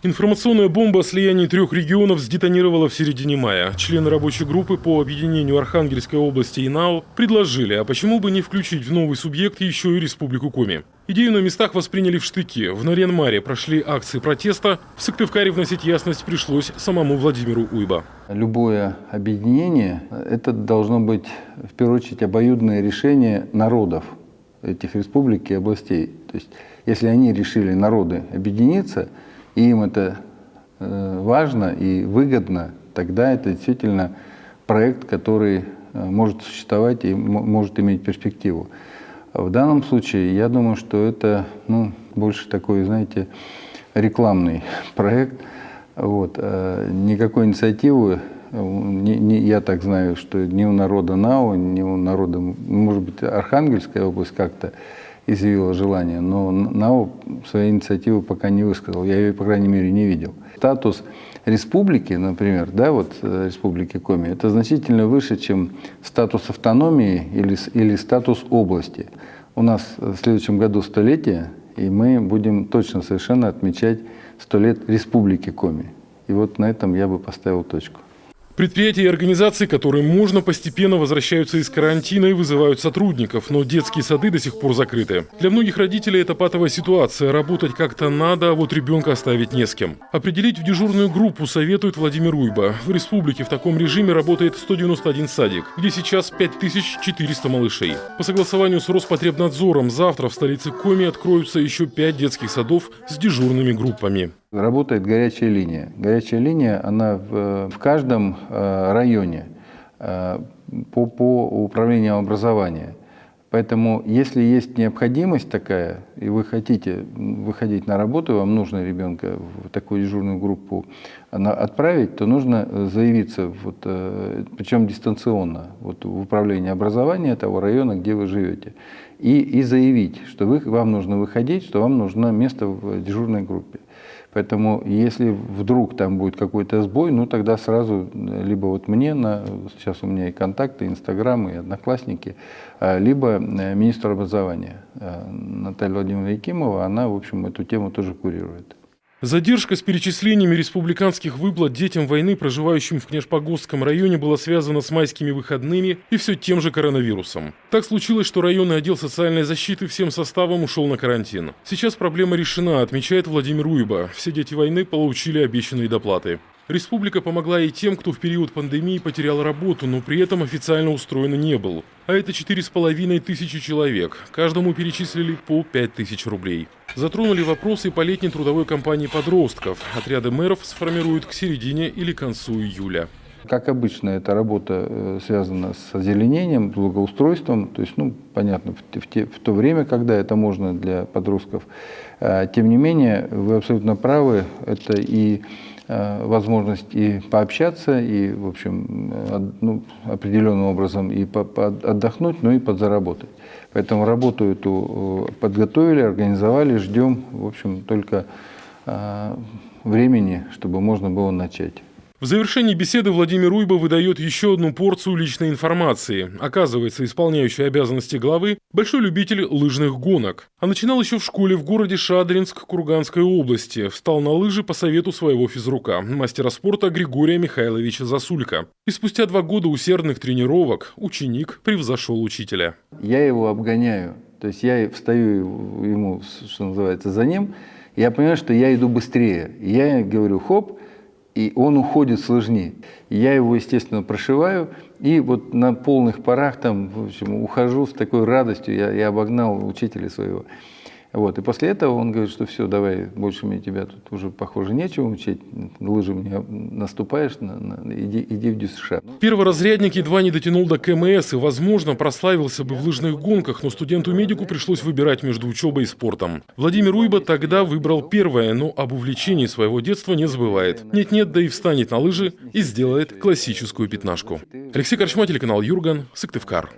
Информационная бомба о слиянии трех регионов сдетонировала в середине мая. Члены рабочей группы по объединению Архангельской области и НАО предложили, а почему бы не включить в новый субъект еще и Республику Коми. Идею на местах восприняли в штыки. В Нарьян-Маре прошли акции протеста. В Сыктывкаре вносить ясность пришлось самому Владимиру Уйба. Любое объединение – это должно быть, в первую очередь, обоюдное решение народов этих республик и областей. То есть, если они решили, народы, объединиться, и им это важно и выгодно, тогда это действительно проект, который может существовать и может иметь перспективу. В данном случае, я думаю, что это больше такой, знаете, рекламный проект. Вот. Никакой инициативы, я так знаю, что ни у народа НАО, ни у народа, может быть, Архангельская область как-то изъявила желание, но НАО своей инициативы пока не высказал, я ее, по крайней мере, не видел. Статус республики, например, республики Коми, это значительно выше, чем статус автономии или статус области. У нас в следующем году 100-летие, и мы будем точно совершенно отмечать 100 лет республики Коми. И вот на этом я бы поставил точку. Предприятия и организации, которые можно, постепенно возвращаются из карантина и вызывают сотрудников, но детские сады до сих пор закрыты. Для многих родителей это патовая ситуация. Работать как-то надо, а вот ребенка оставить не с кем. Определить в дежурную группу советует Владимир Уйба. В республике в таком режиме работает 191 садик, где сейчас 5400 малышей. По согласованию с Роспотребнадзором завтра в столице Коми откроются еще 5 детских садов с дежурными группами. Работает горячая линия. Горячая линия, она в каждом районе по управлению образования. Поэтому, если есть необходимость такая, и вы хотите выходить на работу, вам нужно ребенка в такую дежурную группу отправить, то нужно заявиться, причем дистанционно, в управление образования того района, где вы живете, и заявить, что вам нужно выходить, что вам нужно место в дежурной группе. Поэтому, если вдруг там будет какой-то сбой, тогда сразу либо мне, сейчас у меня и контакты, и Инстаграм, и Одноклассники, либо министр образования Наталья Владимировна Якимова, она, в общем, эту тему тоже курирует. Задержка с перечислениями республиканских выплат детям войны, проживающим в Княжпогостском районе, была связана с майскими выходными и все тем же коронавирусом. Так случилось, что районный отдел социальной защиты всем составом ушел на карантин. Сейчас проблема решена, отмечает Владимир Уйба. Все дети войны получили обещанные доплаты. Республика помогла и тем, кто в период пандемии потерял работу, но при этом официально устроен не был. А это 4500 человек. Каждому перечислили по 5000 рублей. Затронули вопросы по летней трудовой кампании подростков. Отряды мэров сформируют к середине или концу июля. Как обычно, эта работа связана с озеленением, благоустройством. То есть, понятно, в то время, когда это можно для подростков. Тем не менее, вы абсолютно правы, это и возможность и пообщаться, и, в общем, определенным образом и отдохнуть, но и подзаработать. Поэтому работу эту подготовили, организовали, ждем, в общем, только времени, чтобы можно было начать. В завершении беседы Владимир Уйба выдает еще одну порцию личной информации. Оказывается, исполняющий обязанности главы – большой любитель лыжных гонок. А начинал еще в школе в городе Шадринск Курганской области. Встал на лыжи по совету своего физрука, мастера спорта Григория Михайловича Засулька. И спустя 2 года усердных тренировок ученик превзошел учителя. Я его обгоняю, то есть я встаю ему, что называется, за ним. Я понимаю, что я иду быстрее. Я говорю хоп, и он уходит с лыжни. Я его, естественно, прошиваю, и на полных парах в общем, ухожу с такой радостью. Я обогнал учителя своего. И после этого он говорит, что все, давай, больше мне тебя тут уже, похоже, нечего учить. Лыжи мне наступаешь, иди в ДЮСШ. Перворазрядник едва не дотянул до КМС и, возможно, прославился бы в лыжных гонках, но студенту-медику пришлось выбирать между учебой и спортом. Владимир Уйба тогда выбрал первое, но об увлечении своего детства не забывает. Нет-нет, да и встанет на лыжи и сделает классическую пятнашку. Алексей Корчма, телеканал Юрган, Сыктывкар.